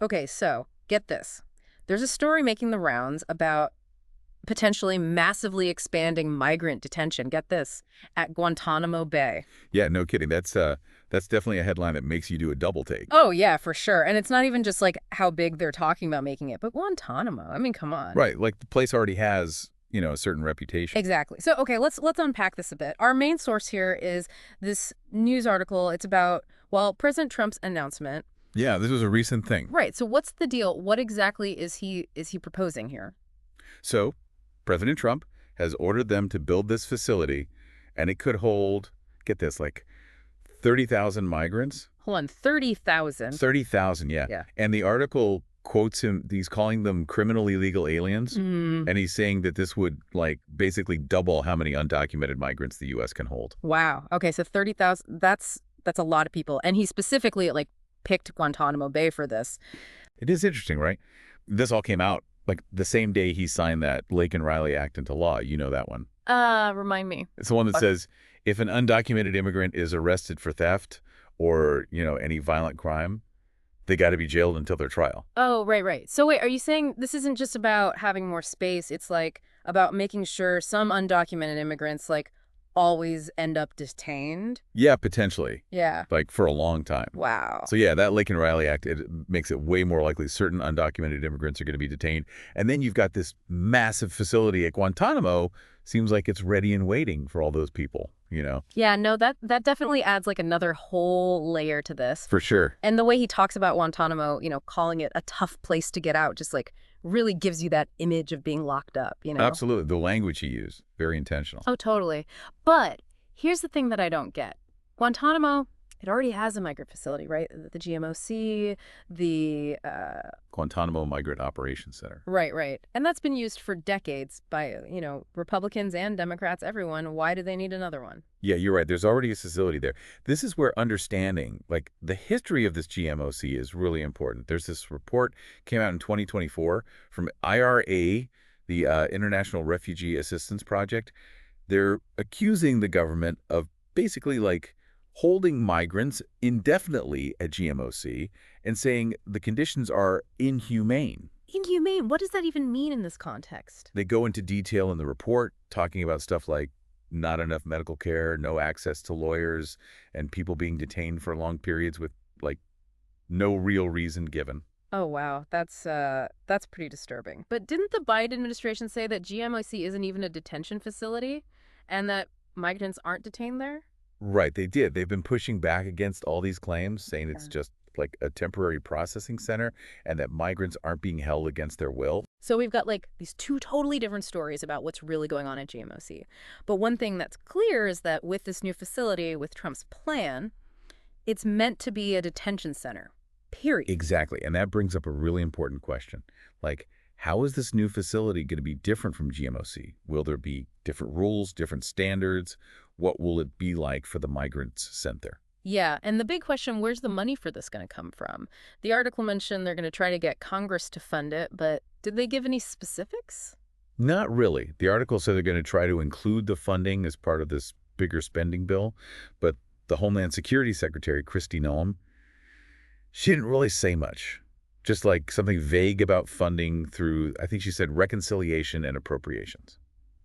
Okay, so get this. There's a story making the rounds about potentially massively expanding migrant detention, get this, at Guantanamo Bay. Yeah, no kidding. That's definitely a headline that makes you do a double take. Oh, yeah, for sure. And it's not even just like how big they're talking about making it, but Guantanamo. I mean, come on. Right, like the place already has, a certain reputation. Exactly. So, okay, let's unpack this a bit. Our main source here is this news article. It's about, well, President Trump's announcement. Yeah, this was a recent thing. Right. So, what's the deal? What exactly is he proposing here? So, President Trump has ordered them to build this facility, and it could hold, get this, like 30,000 migrants. Hold on, 30,000. 30,000, yeah. Yeah. And the article quotes him, he's calling them criminally illegal aliens, and he's saying that this would, like, basically double how many undocumented migrants the U.S. can hold. Wow. Okay, so 30,000, that's a lot of people. And he specifically like picked Guantanamo Bay for this. It is interesting, right? This all came out, like, the same day he signed that Lake and Riley Act into law. You know that one. Remind me. It's the one that says if an undocumented immigrant is arrested for theft or, any violent crime, they got to be jailed until their trial. Oh, right, right. So wait, are you saying this isn't just about having more space? It's like about making sure some undocumented immigrants like always end up detained? Yeah, potentially. Yeah. Like for a long time. Wow. So yeah, that Lake and Riley Act, it makes it way more likely certain undocumented immigrants are going to be detained. And then you've got this massive facility at Guantanamo. Seems like it's ready and waiting for all those people. Yeah, no, that definitely adds like another whole layer to this. For sure. And the way he talks about Guantanamo, calling it a tough place to get out, just like really gives you that image of being locked up. Absolutely. The language he used, very intentional. Oh, totally. But here's the thing that I don't get. Guantanamo, it already has a migrant facility, right? The GMOC, the... Guantanamo Migrant Operations Center. Right, right. And that's been used for decades by, Republicans and Democrats, everyone. Why do they need another one? Yeah, you're right. There's already a facility there. This is where understanding, like, the history of this GMOC is really important. There's this report came out in 2024 from IRA, the International Refugee Assistance Project. They're accusing the government of basically, like, holding migrants indefinitely at GMOC and saying the conditions are inhumane. Inhumane? What does that even mean in this context? They go into detail in the report, talking about stuff like not enough medical care, no access to lawyers, and people being detained for long periods with, like, no real reason given. Oh, wow. That's pretty disturbing. But didn't the Biden administration say that GMOC isn't even a detention facility and that migrants aren't detained there? Right, they did. They've been pushing back against all these claims, saying it's just like a temporary processing center and that migrants aren't being held against their will. So we've got like these two totally different stories about what's really going on at GMOC. But one thing that's clear is that with this new facility, with Trump's plan, it's meant to be a detention center, period. Exactly, and that brings up a really important question. Like, how is this new facility going to be different from GMOC? Will there be different rules, different standards? What will it be like for the migrants sent there? Yeah, and the big question, where's the money for this going to come from? The article mentioned they're going to try to get Congress to fund it, but did they give any specifics? Not really. The article said they're going to try to include the funding as part of this bigger spending bill, but the Homeland Security Secretary, Kristi Noem, she didn't really say much. Just like something vague about funding through, I think she said, reconciliation and appropriations.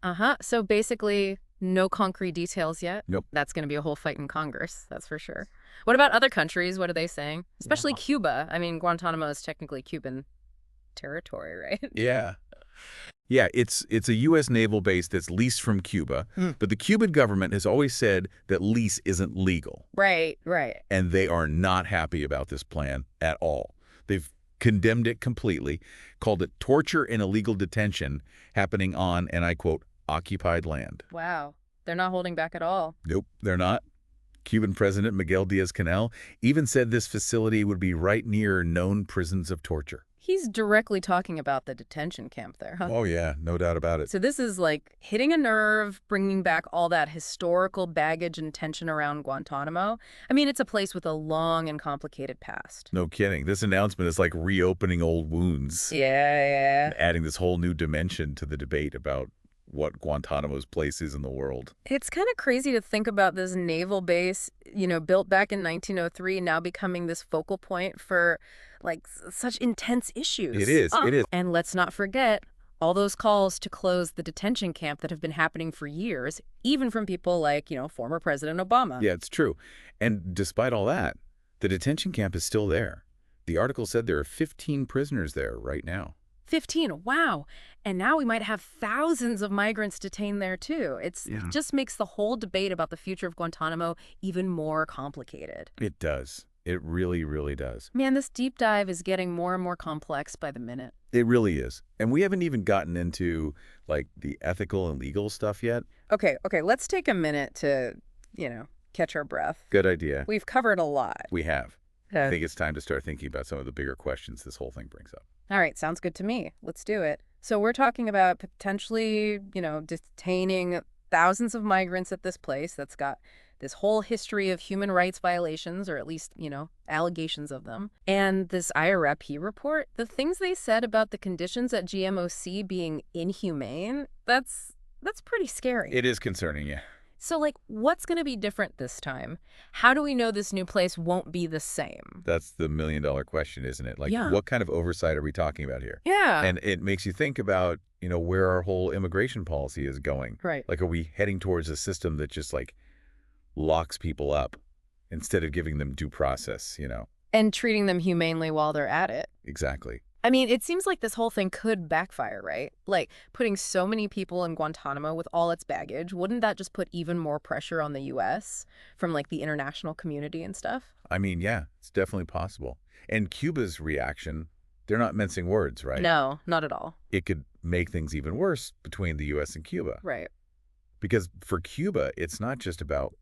Uh-huh. So basically, no concrete details yet? Nope. That's going to be a whole fight in Congress, that's for sure. What about other countries? What are they saying? Especially Cuba. I mean, Guantanamo is technically Cuban territory, right? Yeah. Yeah, it's a U.S. naval base that's leased from Cuba, but the Cuban government has always said that lease isn't legal. Right, right. And they are not happy about this plan at all. They've condemned it completely, called it torture and illegal detention happening on, and I quote, occupied land. Wow. They're not holding back at all. Nope, they're not. Cuban President Miguel Diaz-Canel even said this facility would be right near known prisons of torture. He's directly talking about the detention camp there, huh? Oh, yeah, no doubt about it. So this is like hitting a nerve, bringing back all that historical baggage and tension around Guantanamo. I mean, it's a place with a long and complicated past. No kidding. This announcement is like reopening old wounds. Yeah. And adding this whole new dimension to the debate about what Guantanamo's place is in the world. It's kind of crazy to think about this naval base, built back in 1903, now becoming this focal point for like such intense It issues. is. It is. And let's not forget all those calls to close the detention camp that have been happening for years, even from people like, former President Obama. Yeah, it's true. And despite all that, the detention camp is still there. The article said there are 15 prisoners there right now. 15, wow. And now we might have thousands of migrants detained there, too. It just makes the whole debate about the future of Guantanamo even more complicated. It does. It really, really does. Man, this deep dive is getting more and more complex by the minute. It really is. And we haven't even gotten into, like, the ethical and legal stuff yet. Okay, let's take a minute to, catch our breath. Good idea. We've covered a lot. We have. I think it's time to start thinking about some of the bigger questions this whole thing brings up. All right, sounds good to me. Let's do it. So we're talking about potentially, detaining thousands of migrants at this place that's got this whole history of human rights violations, or at least, allegations of them. And this IRP report, the things they said about the conditions at GMOC being inhumane, that's pretty scary. It is concerning, yeah. So, what's going to be different this time? How do we know this new place won't be the same? That's the million-dollar question, isn't it? Yeah. What kind of oversight are we talking about here? Yeah. And it makes you think about, where our whole immigration policy is going. Right. Are we heading towards a system that just, locks people up instead of giving them due process, And treating them humanely while they're at it. Exactly. I mean, it seems like this whole thing could backfire, right? Putting so many people in Guantanamo with all its baggage, wouldn't that just put even more pressure on the U.S. from, the international community and stuff? I mean, yeah, it's definitely possible. And Cuba's reaction, they're not mincing words, right? No, not at all. It could make things even worse between the U.S. and Cuba. Right. Because for Cuba, it's not just about,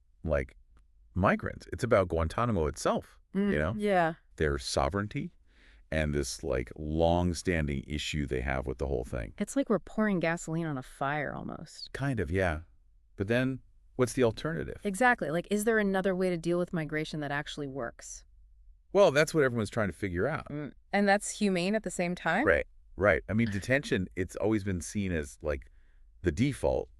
migrants. It's about Guantanamo itself, Yeah. Their sovereignty and this, long-standing issue they have with the whole thing. It's like we're pouring gasoline on a fire almost. Kind of, yeah. But then, what's the alternative? Exactly. Is there another way to deal with migration that actually works? Well, that's what everyone's trying to figure out. And that's humane at the same time? Right. I mean, detention, it's always been seen as, the default,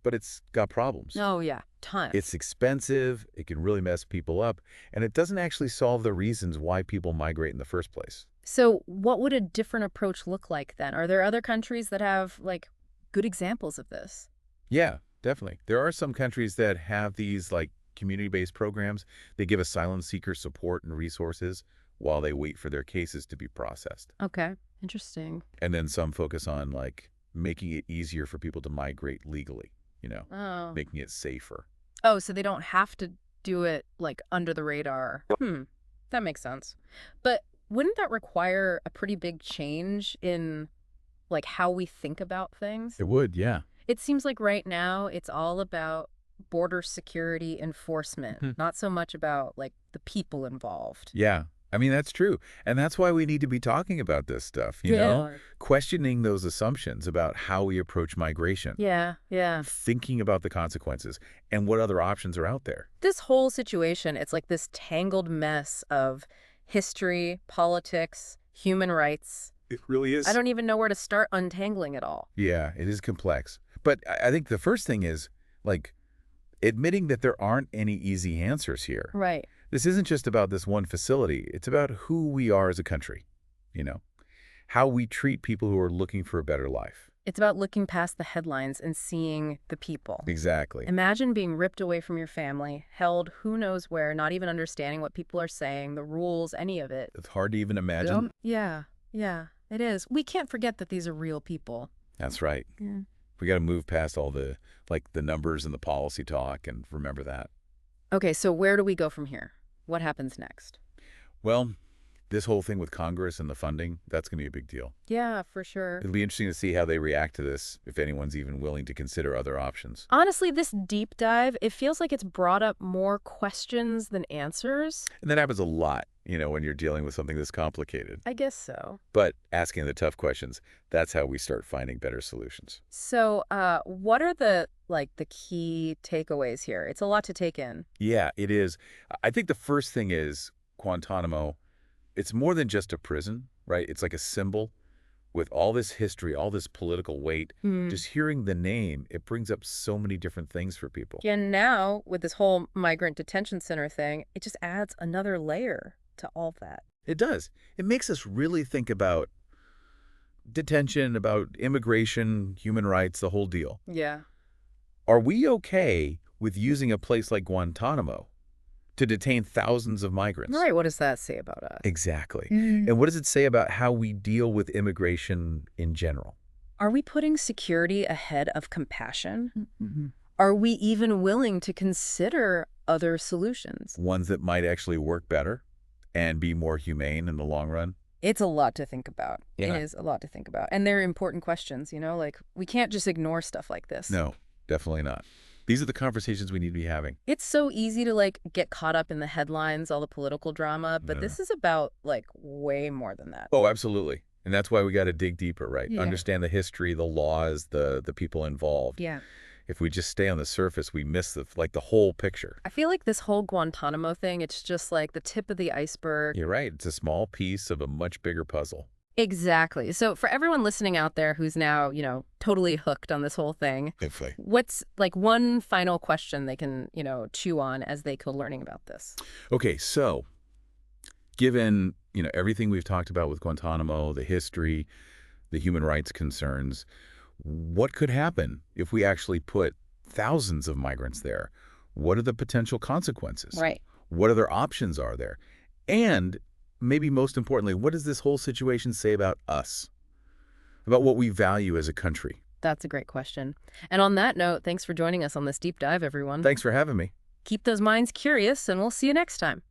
but it's got problems. Oh, yeah. Tons. It's expensive, it can really mess people up, and it doesn't actually solve the reasons why people migrate in the first place. So what would a different approach look like then? Are there other countries that have, good examples of this? Yeah, definitely. There are some countries that have these, community-based programs. They give asylum seekers support and resources while they wait for their cases to be processed. Okay. Interesting. And then some focus on, making it easier for people to migrate legally, Oh. making it safer. Oh, so they don't have to do it, under the radar. That makes sense. But wouldn't that require a pretty big change in, how we think about things? It would, yeah. It seems like right now it's all about border security enforcement, not so much about, the people involved. Yeah. I mean, that's true. And that's why we need to be talking about this stuff, Questioning those assumptions about how we approach migration. Yeah. Thinking about the consequences and what other options are out there. This whole situation, it's like this tangled mess of history, politics, human rights. It really is. I don't even know where to start untangling it all. Yeah, it is complex. But I think the first thing is, admitting that there aren't any easy answers here. Right. This isn't just about this one facility. It's about who we are as a country, how we treat people who are looking for a better life. It's about looking past the headlines and seeing the people. Exactly. Imagine being ripped away from your family, held who knows where, not even understanding what people are saying, the rules, any of it. It's hard to even imagine. Yeah, it is. We can't forget that these are real people. That's right. Yeah. We got to move past all the, the numbers and the policy talk and remember that. Okay, so where do we go from here? What happens next? Well, this whole thing with Congress and the funding, that's going to be a big deal. Yeah, for sure. It'll be interesting to see how they react to this, if anyone's even willing to consider other options. Honestly, this deep dive, it feels like it's brought up more questions than answers. And that happens a lot, when you're dealing with something this complicated. I guess so. But asking the tough questions, that's how we start finding better solutions. So, what are the key takeaways here? It's a lot to take in. Yeah, it is. I think the first thing is Guantanamo. It's more than just a prison, right? It's like a symbol with all this history, all this political weight. Just hearing the name, it brings up so many different things for people. And now, with this whole migrant detention center thing, it just adds another layer to all that. It does. It makes us really think about detention, about immigration, human rights, the whole deal. Yeah. Are we okay with using a place like Guantanamo to detain thousands of migrants? Right. What does that say about us? Exactly. Mm. And what does it say about how we deal with immigration in general? Are we putting security ahead of compassion? Mm-hmm. Are we even willing to consider other solutions? Ones that might actually work better and be more humane in the long run? It's a lot to think about. Yeah. It is a lot to think about. And they're important questions, like we can't just ignore stuff like this. No, definitely not. These are the conversations we need to be having. It's so easy to get caught up in the headlines, all the political drama, but Yeah. this is about way more than that. Oh, absolutely. And that's why we got to dig deeper, right? Yeah. Understand the history, the laws, the people involved. Yeah. If we just stay on the surface, we miss the whole picture. I feel like this whole Guantanamo thing, it's just like the tip of the iceberg. You're right. It's a small piece of a much bigger puzzle. Exactly. So for everyone listening out there who's now, totally hooked on this whole thing, what's one final question they can, chew on as they go learning about this? Okay, so given, everything we've talked about with Guantanamo, the history, the human rights concerns, what could happen if we actually put thousands of migrants there? What are the potential consequences? Right. What other options are there? And maybe most importantly, what does this whole situation say about us? About what we value as a country? That's a great question. And on that note, thanks for joining us on this deep dive, everyone. Thanks for having me. Keep those minds curious, and we'll see you next time.